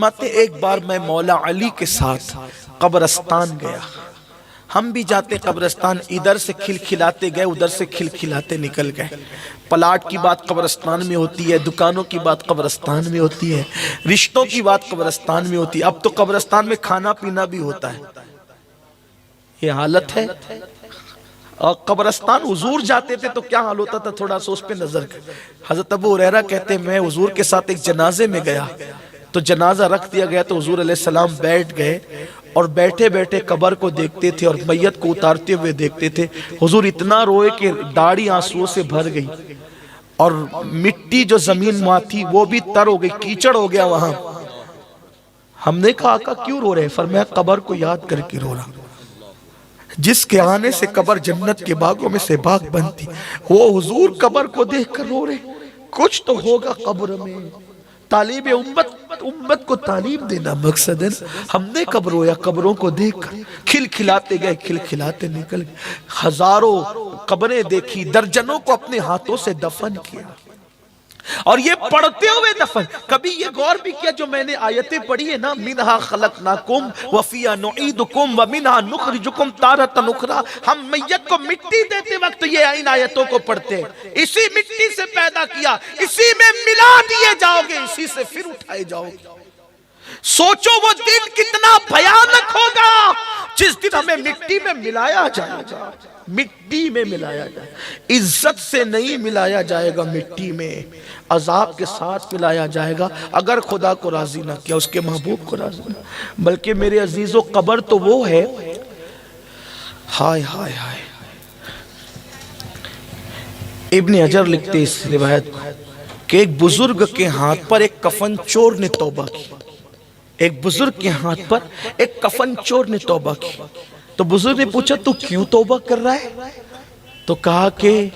فرماتے ایک بار میں مولا علی کے ساتھ قبرستان گیا. ہم بھی جاتے قبرستان، ادھر سے کھلکھلاتے گئے ادھر سے کھلکھلاتے نکل گئے. پلاٹ کی بات قبرستان میں ہوتی ہے، دکانوں کی بات قبرستان میں ہوتی ہے، رشتوں کی بات قبرستان میں ہوتی ہے. اب تو قبرستان میں کھانا پینا بھی ہوتا ہے. یہ حالت ہے. اور قبرستان حضور جاتے تھے تو کیا حال ہوتا تھا، تھوڑا سا اس پہ نظر کر. حضرت ابو ہریرہ کہتے ہیں میں حضور کے ساتھ ایک جنازے میں گیا تو جنازہ رکھ دیا گیا تو حضور علیہ السلام بیٹھ گئے اور بیٹھے بیٹھے قبر کو دیکھتے تھے اور میت کو اتارتے ہوئے دیکھتے تھے. حضور اتنا روئے کہ داڑھی آنسوؤں سے بھر گئی اور مٹی جو زمین ماں تھی وہ بھی تر ہو گئی، کیچڑ ہو گیا وہاں. ہم نے کہا آقا کیوں رو رہے؟ فرمایا قبر کو یاد کر کے رو رہا. جس کے آنے سے قبر جنت کے باغوں میں سے باغ بنتی، وہ حضور قبر کو دیکھ کر رو رہے. کچھ تو ہوگا قبر میں. تعلیم امت کو تعلیم دینا مقصد ہے. ہم نے کب رویا؟ قبروں کو دیکھ کر کھلکھلاتے گئے، کھلکھلاتے نکل گئے. ہزاروں قبریں دیکھی، درجنوں کو اپنے ہاتھوں سے دفن کیا اور یہ پڑھتے ہوئے دفن. کبھی یہ غور بھی کیا جو میں نے آیتیں پڑھی ہے نا، منہا خلقناکم وفیہا نعیدکم ومنہا نخرجکم تارۃ اخری. ہم میت کو مٹی دیتے وقت یہ ان آیتوں کو پڑھتے ہیں. اسی مٹی سے پیدا کیا، اسی میں ملا دیے جاؤ گے، اسی سے پھر اٹھائے جاؤ گے. سوچو وہ دن کتنا بھیانک ہوگا جس دن ہمیں مٹی میں ملایا جائے گا. مٹی میں ملایا جائے، عزت سے نہیں ملایا جائے گا، مٹی میں عذاب کے ساتھ ملایا جائے گا. اگر خدا کو راضی نہ کیا، اس کے محبوب کو راضی نہ. بلکہ میرے عزیزو قبر تو وہ ہے. ہائے ہائے ہائے. ابن حجر لکھتے اس روایت کو کہ ایک بزرگ کے ہاتھ پر ایک کفن چور نے توبہ کی. ایک بزرگ کے ہاتھ پر ایک کفن چور نے توبہ کی. تو بزرگ نے پوچھا تو کیوں توبہ کر رہا ہے؟ تو کہا کہ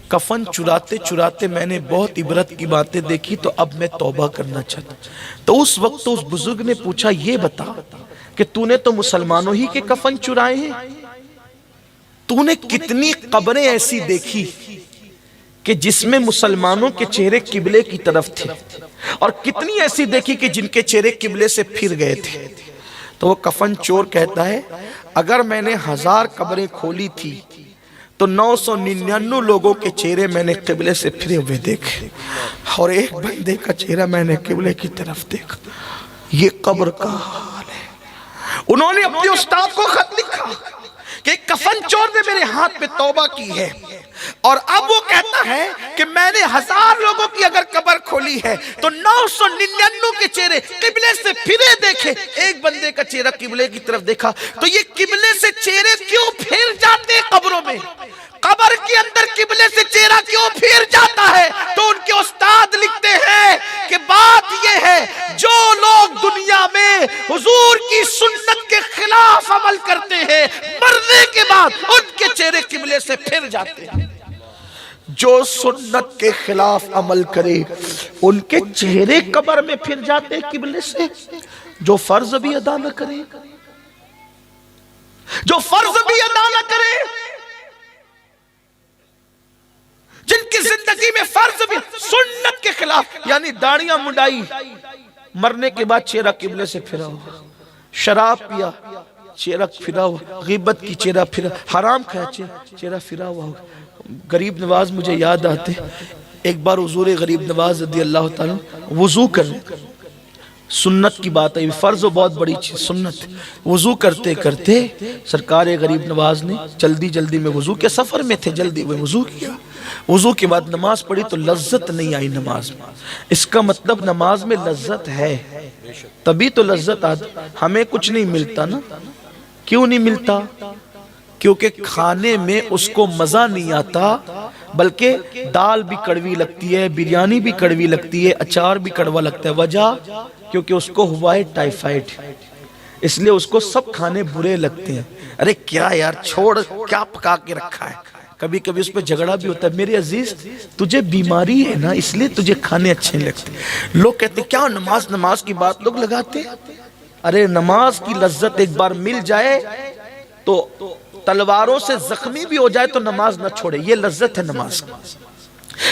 کفن چراتے چراتے میں نے بہت عبرت کی باتیں دیکھی تو اب میں توبہ کرنا چاہتا. تو اس وقت اس بزرگ نے پوچھا یہ بتا کہ تو نے تو مسلمانوں ہی کے کفن چرائے ہیں، تو نے کتنی قبریں ایسی دیکھی کہ جس میں مسلمانوں کے چہرے قبلے کی طرف تھے اور کتنی ایسی دیکھی کہ جن کے چہرے قبلے سے پھر گئے تھے. تو وہ کفن چور کہتا ہے اگر میں نے 1000 قبریں کھولی تھی تو 999 لوگوں کے چہرے میں نے قبلے سے پھرے ہوئے دیکھے اور ایک بندے کا چہرہ میں نے قبلے کی طرف دیکھا. یہ قبر کا حال ہے. انہوں نے اپنے استاد کو خط لکھا کہ کفن چور نے میرے ہاتھ پہ توبہ کی ہے اور اب وہ کہتا ہے کہ میں نے 1000 لوگوں کی اگر قبر کھولی ہے تو 999 کے چہرے قبلے سے پھرے دیکھے، ایک بندے کا چہرہ قبلے کی طرف دیکھا. تو یہ قبلے سے چہرے کیوں پھر جاتے ہیں قبروں میں؟ قبر کے اندر قبلے سے چہرہ کیوں پھر جاتا ہے؟ تو ان کے استاد لکھتے ہیں کہ بات یہ ہے جو لوگ دنیا میں حضور کی سنت کے خلاف عمل کرتے ہیں مرنے کے بعد ان کے چہرے قبلے سے پھر جاتے ہیں. جو سنت کے خلاف عمل کرے ان کے چہرے قبر میں پھر جاتے ہیں قبلے سے. جو فرض بھی ادا نہ کرے، جو فرض بھی ادا نہ کرے، جن کی زندگی میں فرض بھی سنت کے خلاف، یعنی داڑیاں منڈائی، مرنے کے بعد چہرہ قبلے سے پھرا ہوا، شراب پیا چہرہ پھرا ہوا، غیبت کی چہرہ پھرا، حرام کھایا چہرہ پھرا ہوا. غریب نواز مجھے یاد آتے، ایک بار حضور غریب نواز رضی اللہ تعالیٰ وضو کر، سنت کی بات ہے، فرض و بہت بڑی چیز سنت. وضو کرتے کرتے سرکار غریب نواز نے جلدی جلدی میں وضو کے سفر میں تھے، جلدی میں وضو کیا. وضو کے بعد نماز پڑھی تو لذت نہیں آئی نماز میں. اس کا مطلب نماز میں لذت ہے، تبھی تو لذت آتی. ہمیں کچھ نہیں ملتا نا. کیوں نہیں ملتا؟ کیونکہ کھانے میں اس کو مزہ نہیں آتا، بلکہ دال بھی کڑوی لگتی ہے، بریانی بھی کڑوی لگتی ہے، اچار بھی کڑوا لگتا ہے. وجہ کیونکہ اس کو ہوا ہے ٹائیفائڈ، اس لیے اس کو سب کھانے برے لگتے ہیں. ارے کیا یار چھوڑ، کیا پکا کے رکھا ہے. کبھی کبھی اس پہ جھگڑا بھی ہوتا ہے. میرے عزیز تجھے بیماری ہے نا، اس لیے تجھے کھانے اچھے لگتے. لوگ کہتے کیا نماز کی بات لوگ لگاتے. ارے نماز کی لذت ایک بار مل جائے تو تلواروں سے زخمی بھی ہو جائے تو نماز نہ چھوڑے. یہ لذت ہے نماز کی.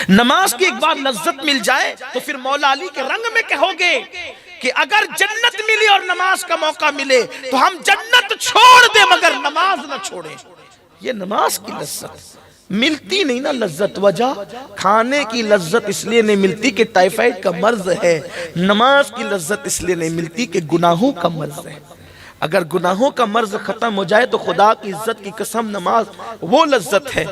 نماز کی ایک بار لذت مل جائے تو پھر مولا علی کے رنگ میں کہو گے کہ اگر جنت ملی اور نماز کا موقع ملے تو ہم جنت چھوڑ دیں مگر نماز نہ چھوڑیں. یہ نماز کی لذت ملتی نہیں نا. لذت وجہ کھانے کی لذت اس لیے نہیں ملتی کہ ٹائیفائڈ کا مرض ہے. نماز کی لذت اس لیے نہیں ملتی کہ گناہوں کا مرض ہے. اگر گناہوں کا مرض ختم ہو جائے تو خدا کی عزت کی قسم نماز وہ لذت ہے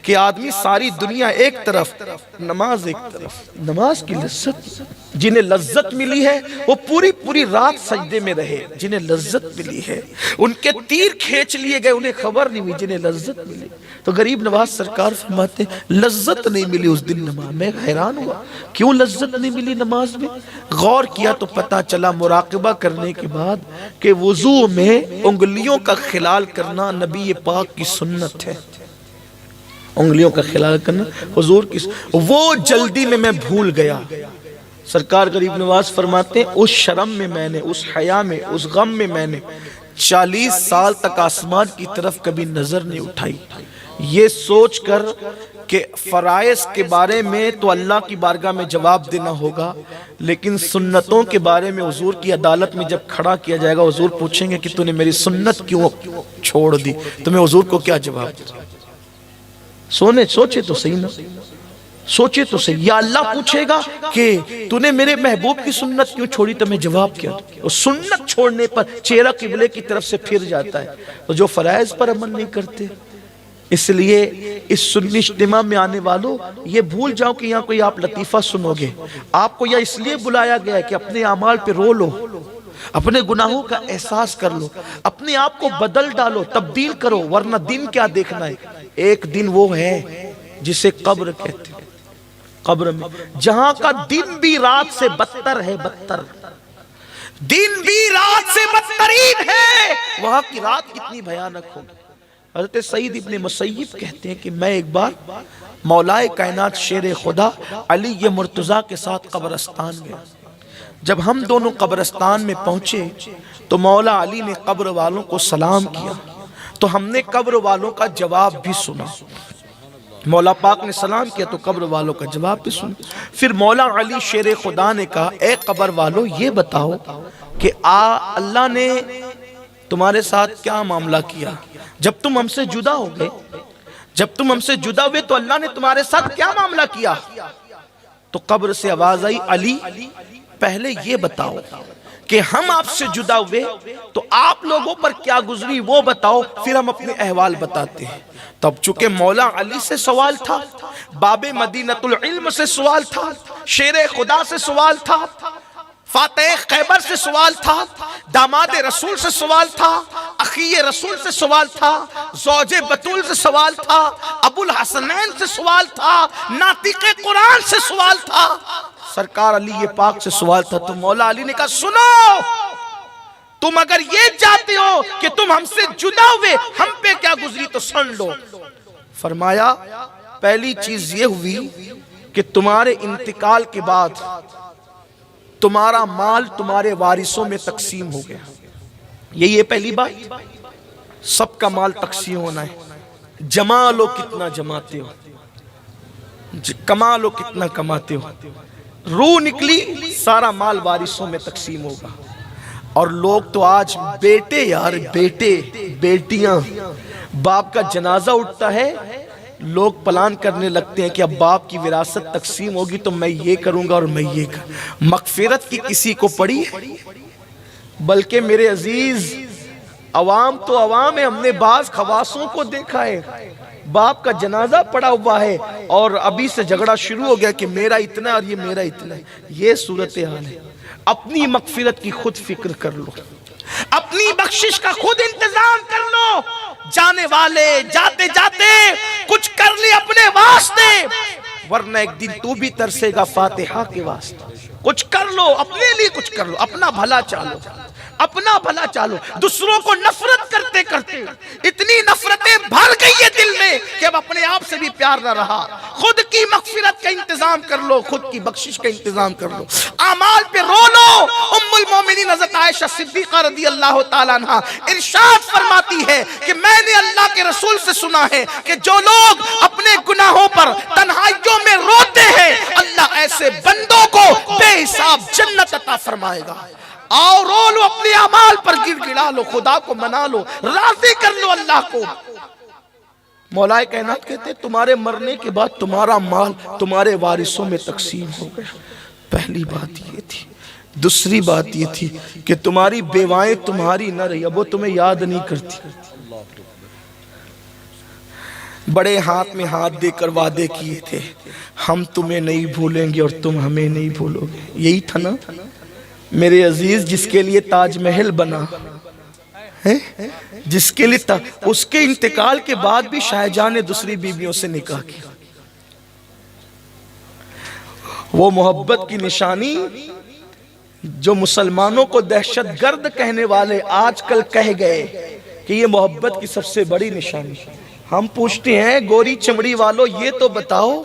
کہ آدمی ساری دنیا ایک طرف نماز ایک طرف. نماز کی لذت جنہیں لذت ملی ہے وہ پوری پوری رات سجدے میں رہے. جنہیں لذت ملی ہے ان کے تیر کھینچ لیے گئے انہیں خبر نہیں ہوئی. جنہیں لذت ملی تو غریب نواز سرکار فرماتے لذت نہیں ملی اس دن نماز. میں حیران ہوا کیوں لذت نہیں ملی نماز میں. غور کیا تو پتا چلا مراقبہ کرنے کے بعد کہ وضو میں انگلیوں کا خلال کرنا نبی پاک کی سنت ہے. انگلیوں کا خلال کرنا حضور کی وہ جلدی میں بھول گیا. سرکار غریب نواز فرماتے ہیں اس شرم میں میں نے اس حیا میں اس غم میں نے 40 سال تک آسمان کی طرف کبھی نظر نہیں اٹھائی. یہ سوچ کر کہ فرائض کے بارے میں تو اللہ کی بارگاہ میں جواب دینا ہوگا لیکن سنتوں کے بارے میں حضور کی عدالت میں جب کھڑا کیا جائے گا حضور پوچھیں گے کہ تو نے میری سنت کیوں چھوڑ دی تو میں حضور کو کیا جواب دوں. سوچے تو صحیح نا. سوچے تو صحیح. یا اللہ پوچھے گا کہ تو نے میرے محبوب کی سنت کیوں چھوڑی تو میں جواب کیا دوں. سنت چھوڑنے پر چہرہ قبلے کی طرف سے پھر جاتا ہے. تو جو فرائض پر عمل نہیں کرتے اس لیے اس سنی اجتماع میں آنے والوں یہ بھول جاؤ کہ یہاں کوئی آپ لطیفہ سنو گے. آپ کو یہ اس لیے بلایا گیا ہے کہ اپنے اعمال پہ رو لو, اپنے گناہوں کا احساس کر لو, اپنے آپ کو بدل ڈالو, تبدیل کرو. ورنہ دن کیا دیکھنا ہے. ایک دن وہ ہے جسے قبر کہتے ہیں. قبر میں جہاں کا دن بھی رات سے بدتر ہے. بدتر دن بھی رات سے بدترین ہے. وہاں کی رات کتنی بھیانک ہوگی. حضرت سعید ابن مسیب کہتے ہیں کہ میں ایک بار مولائے کائنات شیر خدا علی مرتضیٰ کے ساتھ قبرستان گیا. جب ہم دونوں قبرستان میں پہنچے تو مولا علی نے قبر والوں کو سلام کیا تو ہم نے قبر والوں کا جواب بھی سنا. مولا پاک نے سلام کیا تو قبر والوں کا جواب بھی سنا. پھر مولا علی شیر خدا نے کہا اے قبر والوں یہ بتاؤ کہ اللہ نے تمہارے ساتھ کیا معاملہ کیا جب تم ہم سے جدا ہو گئے. جب تم ہم سے جدا ہوئے تو اللہ نے تمہارے ساتھ کیا معاملہ کیا. تو قبر سے آواز آئی علی پہلے یہ بتاؤ کہ ہم آپ سے جدا ہوئے تو آپ لوگوں پر کیا گزری وہ بتاؤ پھر ہم اپنے احوال بتاتے ہیں. تب چونکہ مولا علی سے سوال تھا, باب مدینۃ العلم سے سوال تھا, شیر خدا سے سوال تھا, فاتح خیبر سے سوال تھا, داماد رسول سے سوال تھا, اخی رسول سے سوال تھا, زوج بطول سے سوال تھا, ابو الحسنین سے سوال تھا, ناطق قرآن سے سوال تھا, سرکار علی پاک سے سوال تھا. تو مولا علی نے کہا سنو تم اگر یہ چاہتے ہو کہ تم ہم سے جدا ہوئے ہم پہ کیا گزری تو سن لو. فرمایا پہلی چیز یہ ہوئی کہ تمہارے انتقال کے بعد تمہارا مال تمہارے وارثوں میں تقسیم ہو گیا. یہی ہے پہلی بات. سب کا مال تقسیم ہونا ہے. جما لو کتنا جماتے ہو, کما لو کتنا کماتے ہو. روح نکلی سارا مال وارثوں میں تقسیم ہوگا. اور لوگ تو آج بیٹے یار بیٹے بیٹیاں باپ کا جنازہ اٹھتا ہے لوگ پلان کرنے لگتے ہیں کہ اب باپ کی وراثت تقسیم ہوگی تو میں یہ کروں گا اور میں یہ کروں. مغفرت کی کسی کو پڑی بلکہ میرے عزیز عوام تو عوام ہے. ہم نے بعض خواصوں کو دیکھا ہے باپ کا جنازہ پڑا ہوا ہے اور ابھی سے جھگڑا شروع ہو گیا کہ میرا اتنا اور یہ میرا اتنا ہے. یہ صورتحال ہے. اپنی مغفرت کی خود فکر کر لو, اپنی بخشش کا خود انتظام کر لو. جانے والے جاتے جاتے کچھ کر لے اپنے واسطے ورنہ ایک دن تو بھی ترسے گا فاتحہ کے واسطے. کچھ کر لو اپنے لیے, کچھ کر لو, اپنا بھلا چالو, اپنا بھلا چالو. دوسروں کو نفرت کرتے کرتے اتنی نفرتیں بھر گئی ہے دل میں کہ اب اپنے آپ سے بھی پیار نہ رہا. خود کی مغفرت کا انتظام کر لو, خود کی بخشش کا انتظام کر لو, اعمال پہ رو لو. ام المومنین حضرت عائشہ صدیقہ رضی اللہ تعالیٰ عنہ ارشاد فرماتی ہے کہ میں نے اللہ کے رسول سے سنا ہے کہ جو لوگ اپنے گناہوں پر تنہائیوں میں روتے ہیں اللہ ایسے بندوں کو بے حساب جنت عطا فرمائے گا۔ آؤ رو لو، اپنے اعمال پر گر گڑا لو، خدا کو منا لو، راضی کر لو اللہ کو۔ مولا کائنات کہتے ہیں تمہارے مرنے کے بعد تمہارا مال تمہارے وارثوں میں تقسیم ہو گیا۔ پہلی بات یہ تھی۔ دوسری بات یہ تھی کہ تمہاری بیوائیں تمہاری نہ رہی، اب وہ تمہیں یاد نہیں کرتی۔ بڑے ہاتھ میں ہاتھ دے کر وعدے کیے تھے ہم تمہیں نہیں بھولیں گے اور تم ہمیں نہیں بھولو گے، یہی تھا نا میرے عزیز جس کے لیے تاج محل بنا ہے، جس کے لیے اس کے انتقال کے بعد بھی شاہجہاں نے دوسری بیویوں سے نکاح کیا۔ وہ محبت کی نشانی جو مسلمانوں کو دہشت گرد کہنے والے آج کل کہہ گئے کہ یہ محبت کی سب سے بڑی نشانی۔ ہم پوچھتے ہیں گوری چمڑی والوں یہ تو بتاؤ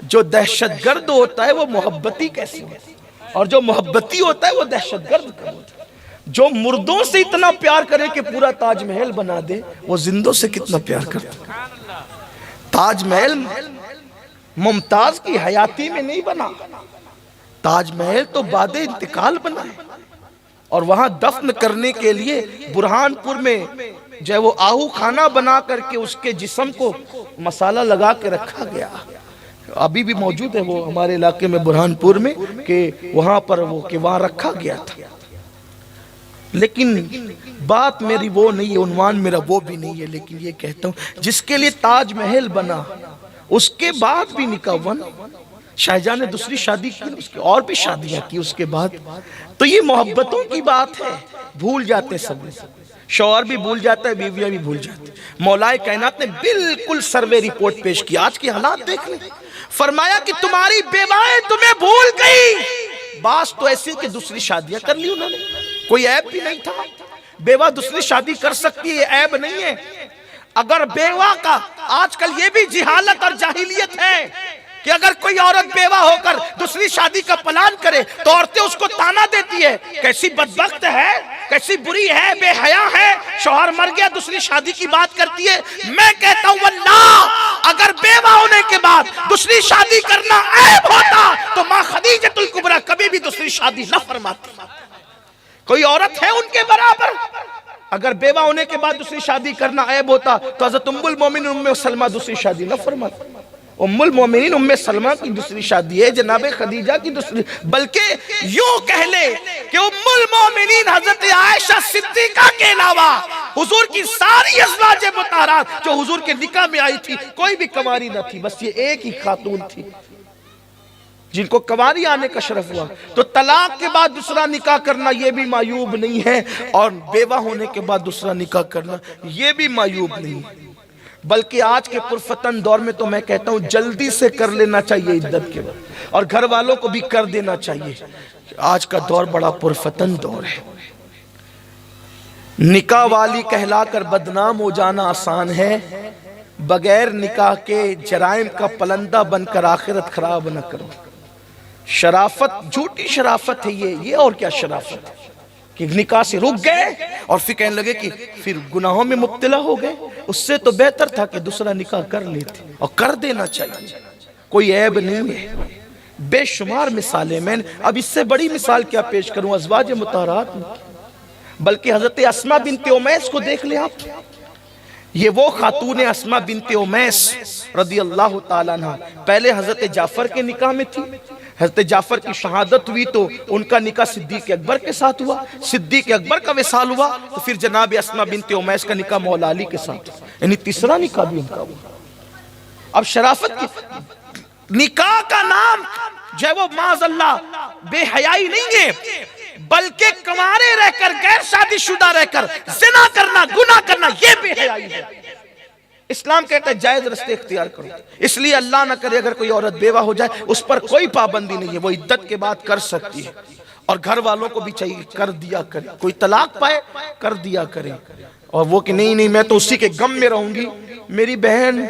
جو دہشت گرد ہوتا ہے وہ محبتی کیسے ہوتا ہے، اور جو محبتی ہوتا ہے وہ دہشت گرد ہوتا ہے۔ جو مردوں سے اتنا پیار کرے کہ پورا تاج محل بنا دے وہ زندوں سے کتنا پیار کرتا۔ تاج محل ممتاز کی حیاتی میں نہیں بنا، تاج محل تو بعد انتقال بنا ہے، اور وہاں دفن کرنے کے لیے برہان پور میں جو ہے وہ آہو خانہ بنا کر کے اس کے جسم کو مسالہ لگا کے رکھا گیا، ابھی بھی موجود ہے وہ ہمارے علاقے میں برہان پور میں، کہ وہاں پر وہ کہ وہاں رکھا گیا تھا۔ لیکن بات میری وہ نہیں ہے، عنوان میرا وہ بھی نہیں ہے، لیکن یہ کہتا ہوں جس کے لیے تاج محل بنا اس کے بعد بھی نکاح ہوا نا، شاہجہاں نے دوسری شادی کی، اس کی اور بھی شادیاں کی اس کے بعد، تو یہ محبتوں کی بات ہے، بھول جاتے سب، شوہر بھی بھول جاتا ہے، بیویاں بھی بھول جاتے۔ مولا کائنات نے بالکل سروے رپورٹ پیش کی، آج کے حالات دیکھ لیں، فرمایا کہ تمہاری بیوائیں تمہیں بھول گئی، بعض تو ایسی کہ دوسری شادیاں کر لی انہوں نے، کوئی عیب بھی نہیں تھا، بیوہ دوسری شادی کر سکتی ہے، عیب نہیں ہے۔ اگر بیوہ کا آج کل یہ بھی جہالت اور جاہلیت ہے کہ اگر کوئی عورت بیوہ ہو کر دوسری شادی کا پلان کرے تو عورتیں اس کو تانا دیتی ہے، کیسی بدبخت ہے، کیسی بری ہے، بے حیا ہے، شوہر مر گیا دوسری شادی کی بات کرتی ہے۔ میں کہتا ہوں واللہ اگر بیوہ ہونے کے بعد دوسری شادی کرنا عیب ہوتا تو ماں خدیجۃ الکبریٰ کبھی بھی دوسری شادی نہ فرماتی۔ کوئی عورت ہے ان کے برابر؟ اگر بیوہ ہونے کے بعد دوسری شادی کرنا عیب ہوتا تو حضرت ام المومنین ام سلمہ دوسری شادی نہ فرماتی۔ ام المومنین ام سلمہ کی دوسری شادی ہے، جناب خدیجہ کی دوسری، بلکہ یوں کہہ لے کہ ام المومنین حضرت عائشہ صدیقہ کے علاوہ حضور کی ساری ازواج مطہرات جو حضور کے نکاح میں آئی تھی کوئی بھی کنواری نہ تھی، بس یہ ایک ہی خاتون تھی جن کو کنواری آنے کا شرف ہوا۔ تو طلاق کے بعد دوسرا نکاح کرنا یہ بھی معیوب نہیں ہے، اور بیوہ ہونے کے بعد دوسرا نکاح کرنا یہ بھی معیوب نہیں ہے، بلکہ آج کے پرفتن دور میں تو میں کہتا ہوں جلدی سے کر لینا چاہیے عدت کے بعد، اور گھر والوں کو بھی کر دینا چاہیے۔ آج کا دور بڑا پرفتن دور ہے، نکاح والی کہلا کر بدنام ہو جانا آسان ہے، بغیر نکاح کے جرائم کا پلندہ بن کر آخرت خراب نہ کرو۔ شرافت جھوٹی شرافت ہے یہ اور کیا شرافت ہے کہ نکاح سے رک گئے اور پھر کہنے لگے کہ پھر گناہوں میں مبتلا ہو گئے، اس سے تو بہتر تھا کہ دوسرا نکاح کر لیتے، اور کر دینا چاہیے، کوئی عیب نہیں ہے۔ بے شمار مثالیں، میں اب اس سے بڑی مثال کیا پیش کروں ازواج مطہرات میں، بلکہ حضرت اسماء بنت امیس کو دیکھ لیں آپ، یہ وہ خاتون اسماء بنت امیس رضی اللہ تعالیٰ عنہ پہلے حضرت جعفر کے نکاح میں تھی، حضرت جعفر کی شہادت ہوئی تو ان کا نکاح صدیق اکبر کے ساتھ ہوا، صدیق اکبر کا وصال ہوا تو پھر جناب اسماء بنت امیس کا نکاح مولا علی کے ساتھ، یعنی تیسرا نکاح بھی ان کا ہوا۔ اب شرافت کی نکاح کا نام جو ہے وہ معاذ اللہ بے حیائی نہیں ہے، بلکہ کنوارے رہ کر غیر شادی شدہ رہ کر زنا کرنا گناہ کرنا یہ بے حیائی ہے۔ اسلام کہتا ہے جائز رستے اختیار کرو، اس لیے اللہ نہ کرے اگر کوئی عورت بیوہ ہو جائے اس پر کوئی پابندی نہیں ہے، وہ عدت کے بعد کر سکتی ہے، اور گھر والوں کو بھی چاہیے کر دیا کرے، کوئی طلاق پائے کر دیا کرے، اور وہ کہ نہیں میں تو اسی کے غم میں رہوں گی۔ میری بہن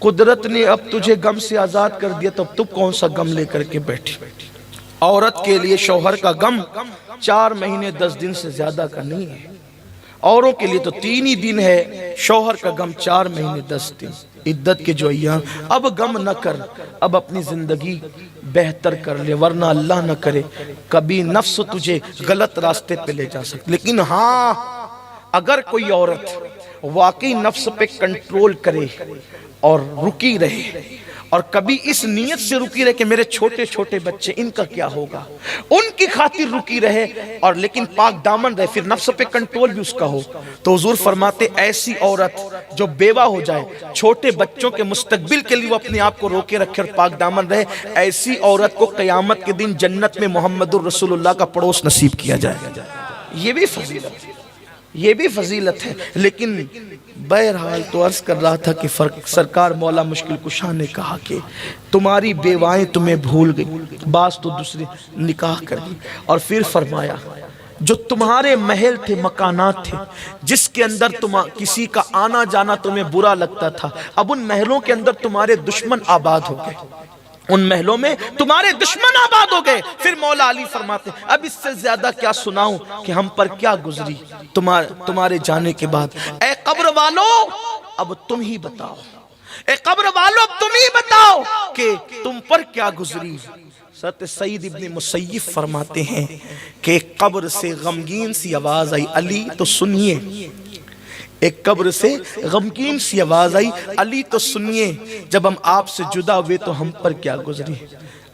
قدرت نے اب تجھے غم سے آزاد کر دیا تو اب تم کون سا غم لے کر کے بیٹھی، عورت کے لیے شوہر کا غم 4 مہینے 10 دن سے زیادہ کا نہیں ہے، اوروں کے لیے تو 3 ہی دن ہے، شوہر کا غم 4 مہینے 10 دن عدت کے جو ایام۔ اب غم نہ کر، اب اپنی زندگی بہتر کر لے، ورنہ اللہ نہ کرے کبھی نفس تجھے غلط راستے پہ لے جا سکتے۔ لیکن ہاں، اگر کوئی عورت واقعی نفس پہ کنٹرول کرے اور رکی رہے، اور کبھی اس نیت سے رکی رہے کہ میرے چھوٹے چھوٹے بچے ان کا کیا ہوگا، ان کی خاطر رکی رہے، اور لیکن پاک دامن رہے، پھر نفس پہ کنٹرول بھی اس کا ہو، تو حضور فرماتے ایسی عورت جو بیوہ ہو جائے، چھوٹے بچوں کے مستقبل کے لیے وہ اپنے آپ کو روکے رکھے اور پاک دامن رہے، ایسی عورت کو قیامت کے دن جنت میں محمد الرسول اللہ کا پڑوس نصیب کیا جائے۔ یہ بھی فضیلت ہے، یہ بھی فضیلت ہے۔ لیکن بہرحال تو عرض کر رہا تھا کہ سرکار مولا مشکل کشا نے کہا کہ تمہاری بیوائیں تمہیں بھول گئی، بعض تو دوسری نکاح کر دی، اور پھر فرمایا جو تمہارے محل تھے، مکانات تھے، جس کے اندر کسی کا آنا جانا تمہیں برا لگتا تھا، اب ان محلوں کے اندر تمہارے دشمن آباد ہو گئے، ان محلوں میں تمہارے دشمن آباد ہو گئے۔ پھر مولا علی فرماتے اب اس سے زیادہ کیا سناؤں کہ ہم پر کیا گزری تمہارے جانے کے بعد، اے قبر والو اب تم ہی بتاؤ، اے قبر والو اب تم ہی بتاؤ کہ تم پر کیا گزری۔ حضرت سعید ابن مسیب فرماتے ہیں کہ قبر سے غمگین سی آواز آئی، علی تو سنیے، ایک قبر سے غمگین سی آواز آئی، علی تو سنیے، جب ہم آپ سے جدا ہوئے تو ہم پر کیا گزری۔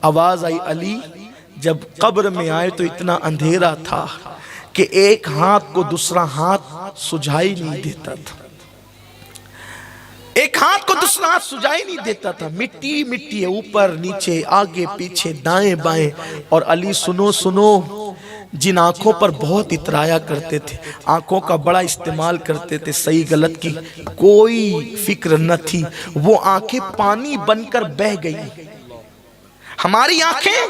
آواز آئی، علی جب قبر میں آئے تو اتنا اندھیرا تھا کہ ایک ہاتھ کو دوسرا ہاتھ سجھائی نہیں دیتا تھا، ایک ہاتھ کو دوسرا ہاتھ سجھائی نہیں دیتا تھا، مٹی مٹی ہے، اوپر نیچے آگے پیچھے دائیں بائیں۔ اور علی سنو سنو، جن آنکھوں پر بہت اترایا کرتے تھے، آنکھوں کا بڑا استعمال کرتے تھے، صحیح غلط کی کوئی فکر نہ تھی، وہ آنکھیں پانی بن کر بہہ گئی، ہماری آنکھیں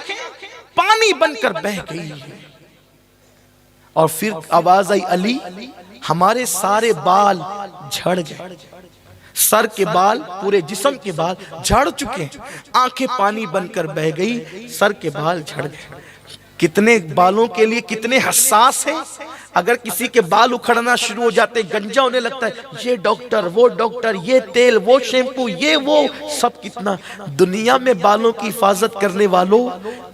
پانی بن کر بہہ گئی۔ اور پھر آواز آئی، علی ہمارے سارے بال جھڑ گئے، سر کے بال، پورے جسم کے بال جھڑ چکے، آنکھیں پانی بن کر بہہ گئی، سر کے بال جھڑ گئے۔ کتنے بالوں کے لیے کتنے حساس ہیں، اگر کسی کے بال اکھڑنا شروع ہو جاتے، گنجا ہونے لگتا ہے، یہ ڈاکٹر وہ ڈاکٹر، یہ تیل وہ شیمپو یہ وہ سب۔ کتنا دنیا میں بالوں کی حفاظت کرنے والوں،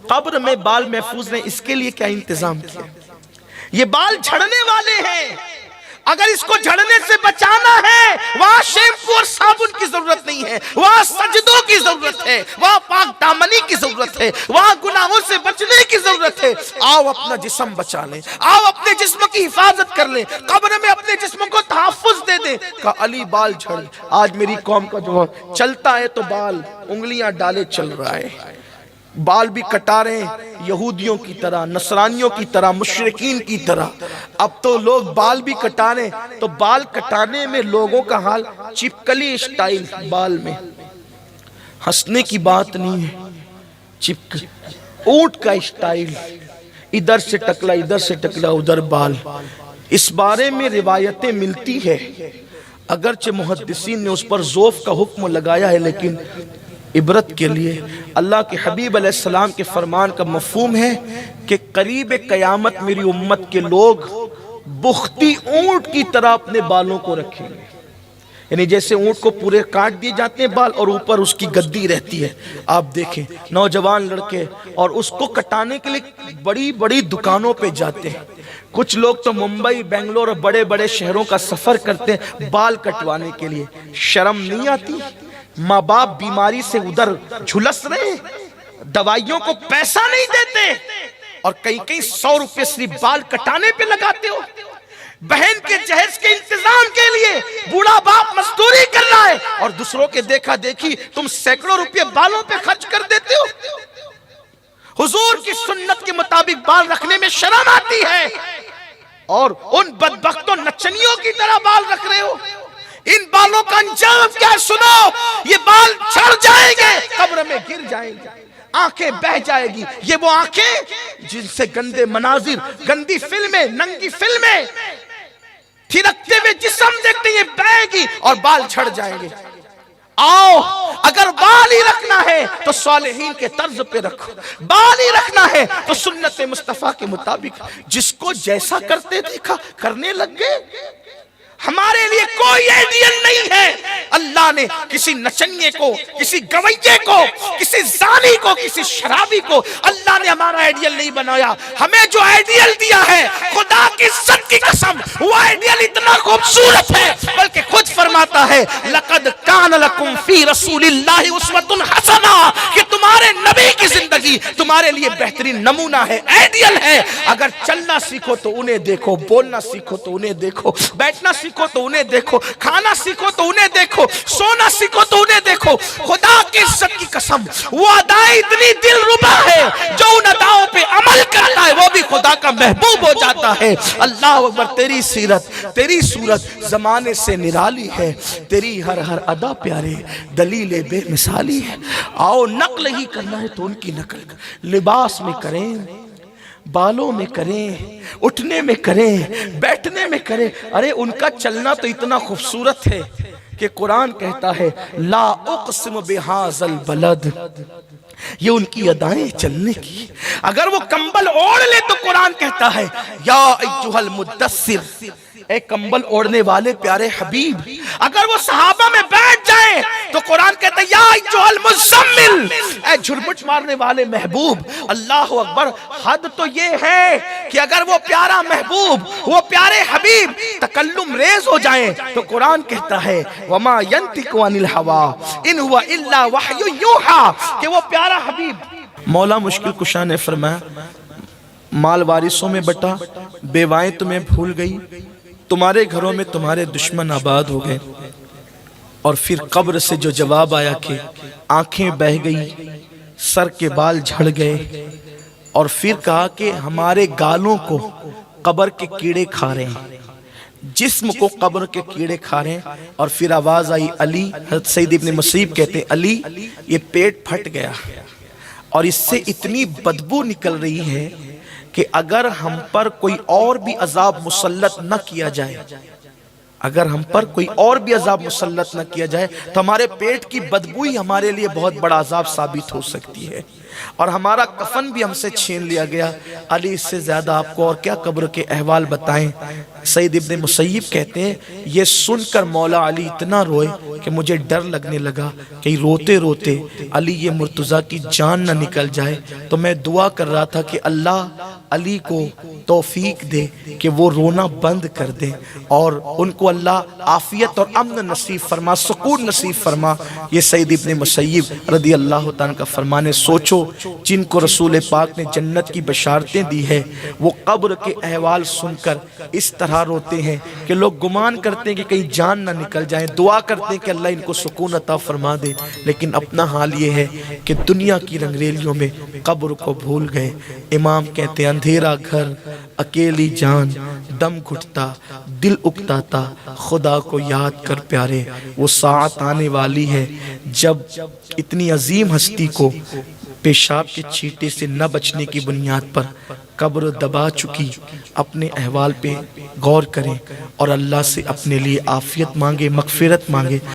قبر میں بال محفوظ رہیں اس کے لیے کیا انتظام کیا۔ یہ بال جھڑنے والے ہیں، اگر اس کو جھڑنے سے بچانا ہے، وہاں شیمپو اور صابن کی ضرورت نہیں ہے، وہاں سجدوں کی ضرورت ہے، وہاں پاک دامنی کی ضرورت ہے، وہاں گناہوں سے بچنے کی ضرورت ہے۔ آؤ اپنا جسم بچا لیں، آؤ اپنے جسم کی حفاظت کر لیں، قبر میں اپنے جسم کو تحفظ دے دیں۔ کہا علی بال جھڑ، آج میری قوم کا جو چلتا ہے تو بال انگلیاں ڈالے چل رہا ہے، بال بھی کٹا رہے ہیں یہودیوں کی طرح، نصرانیوں کی طرح، مشرکین کی طرح۔ اب تو لوگ بال بھی کٹا رہے ہیں، تو بال کٹانے میں لوگوں کا حال چپکلی اسٹائل، بال میں ہنسنے کی بات نہیں ہے، اونٹ کا اسٹائل، ادھر سے ٹکلا ادھر سے ٹکلا ادھر بال۔ اس بارے میں روایتیں ملتی ہے، اگرچہ محدثین نے اس پر ذوف کا حکم لگایا ہے، لیکن عبرت کے لیے اللہ کے حبیب علیہ السلام کے فرمان کا مفہوم ہے کہ قریب قیامت میری امت کے لوگ بختی اونٹ کی طرح اپنے بالوں کو رکھیں گے، یعنی جیسے اونٹ کو پورے کاٹ دیے جاتے ہیں بال اور اوپر اس کی گدی رہتی ہے، آپ دیکھیں نوجوان لڑکے اور اس کو کٹانے کے لیے بڑی بڑی دکانوں پہ جاتے ہیں، کچھ لوگ تو ممبئی بنگلور اور بڑے بڑے شہروں کا سفر کرتے ہیں بال کٹوانے کے لیے۔ شرم نہیں آتی؟ ماں باپ بیماری سے ادھر جھلس رہے ہیں، دوائیوں کو پیسہ نہیں دیتے، اور کئی 100 روپے صرف بال کٹانے پہ لگاتے ہو۔ بہن کے جہیز کے انتظام کے لیے بوڑھا باپ مزدوری کر رہا ہے، اور دوسروں کے دیکھا دیکھی تم سینکڑوں روپے بالوں پہ خرچ کر دیتے ہو۔ حضور کی سنت کے مطابق بال رکھنے میں شرم آتی ہے، اور ان بدبختوں نچنیوں کی طرح بال رکھ رہے ہو۔ ان بالوں کا انجام کیا سنو، یہ بال جھڑ جائیں گے، قبر میں گر جائیں گے، آنکھیں بہہ جائے گی۔ یہ وہ آنکھیں جن سے گندے مناظر، گندی فلمیں، ننگی فلمیں، تھرکتے ہوئے جسم دیکھتے، یہ بہے گی اور بال جھڑ جائیں گے۔ آؤ اگر بال ہی رکھنا ہے تو صالحین کے طرز پہ رکھو، بال ہی رکھنا ہے تو سنت مصطفیٰ کے مطابق، جس کو جیسا کرتے دیکھا کرنے لگ گئے۔ ہمارے لیے کوئی آئیڈیل نہیں ہے۔ اللہ نے کسی نچنگے کو، کسی گویے کو، کسی زانی کو، کسی شرابی کو اللہ نے ہمارا آئیڈیل نہیں بنایا۔ ہمیں جو آئیڈیل دیا ہے، خدا کی عزت کی قسم، وہ آئیڈیل اتنا خوبصورت ہے بلکہ خود فرماتا ہے لَقَدْ كَانَ لَكُمْ فِي رَسُولِ اللَّهِ أُسْوَةٌ حَسَنَةٌ، کہ تمہارے نبی کی زندگی تمہارے لیے بہترین نمونہ ہے، آئیڈیل ہے۔ اگر چلنا سیکھو تو انہیں دیکھو، بولنا سیکھو تو انہیں دیکھو، بیٹھنا سیکھو تو انہیں دیکھو، کھانا سیکھو تو انہیں دیکھو، سونا سیکھو تو انہیں دیکھو۔ خدا کی عزت کی قسم، وہ ادائیں اتنی دل ربا ہے، جو ان اداؤں پہ عمل کرتا ہے وہ بھی خدا کا محبوب ہو جاتا ہے۔ اللہ اکبر، تیری سیرت، تیری صورت زمانے سے نرالی ہے، تیری ہر ہر ادا پیارے دلیل بے مثالی ہے۔ آؤ نقل ہی کرنا ہے تو ان کی نقل، لباس میں کریں، بالوں میں کریں، اٹھنے میں کریں، بیٹھنے میں کریں۔ ارے ان کا چلنا تو اتنا خوبصورت ہے کہ قرآن کہتا ہے لا اقسم بہذا البلد، یہ ان کی ادائیں چلنے کی۔ اگر وہ کمبل اوڑھ لے تو قرآن کہتا ہے یا ایھا المدثر، اے کمبل اوڑھنے والے پیارے حبیب۔ اگر وہ صحابہ میں بیٹھ جائیں تو قرآن کہتا ہے یا ایھا المزمل، اے جھرمٹ مارنے والے محبوب۔ اللہ اکبر، حد تو یہ ہے کہ اگر وہ پیارا محبوب، وہ پیارے حبیب تکلم ریز ہو جائیں تو قرآن کہتا ہے وما ينطق عن الهوى ان هو الا وحی یوحى، کہ وہ پیارا حبیب۔ مولا مشکل کشا نے فرمایا مال وارثوں میں بٹا، بیوائیں تمہیں بھول گئی، تمہارے گھروں میں تمہارے دشمن آباد ہو گئے، اور پھر قبر سے جو جواب آیا کہ آنکھیں بہہ گئی، سر کے بال جھڑ گئے، اور پھر کہا کہ ہمارے گالوں کو قبر کے کیڑے کھا رہے ہیں، جسم کو قبر کے کیڑے کھا رہے ہیں۔ اور پھر آواز آئی علی، حضرت سید ابن مسیب کہتے ہیں علی یہ پیٹ پھٹ گیا، اور اس سے اتنی بدبو نکل رہی ہے کہ اگر ہم پر کوئی اور بھی عذاب مسلط نہ کیا جائے، اگر ہم پر کوئی اور بھی عذاب مسلط نہ کیا جائے تو ہمارے پیٹ کی بدبو ہی ہمارے لیے بہت بڑا عذاب ثابت ہو سکتی ہے، اور ہمارا کفن بھی ہم سے چھین لیا گیا۔ علی اس سے زیادہ آپ کو اور کیا قبر کے احوال بتائیں۔ سید ابن مسیب کہتے ہیں یہ سن کر مولا علی اتنا روئے کہ مجھے ڈر لگنے لگا کہ روتے روتے علی یہ مرتضیٰ کی جان نہ نکل جائے، تو میں دعا کر رہا تھا کہ اللہ علی کو توفیق دے کہ وہ رونا بند کر دے، اور ان کو اللہ عافیت اور امن نصیب فرما، سکون نصیب فرما۔ یہ سید ابن مسیب رضی اللہ تعالیٰ کا فرمان ہے۔ سوچو جن کو رسول پاک نے جنت کی بشارتیں دی ہے، وہ قبر کے احوال سن کر اس طرح روتے ہیں کہ لوگ گمان کرتے ہیں کہ کہیں جان نہ نکل جائیں، دعا کرتے ہیں کہ اللہ ان کو سکون عطا فرما دے، لیکن اپنا حال یہ ہے کہ دنیا کی رنگریلیوں میں قبر کو بھول گئے۔ امام کہتے ہیں اندھیرا گھر، اکیلی جان، دم گھٹتا، دل اکتاتا، خدا کو یاد کر پیارے، وہ ساعت آنے والی ہے جب اتنی عظیم ہستی کو پیشاب کے چھینٹے سے نہ بچنے کی بنیاد پر قبر دبا چکی۔ اپنے احوال پہ غور کریں اور اللہ سے اپنے لیے عافیت مانگے، مغفرت مانگے۔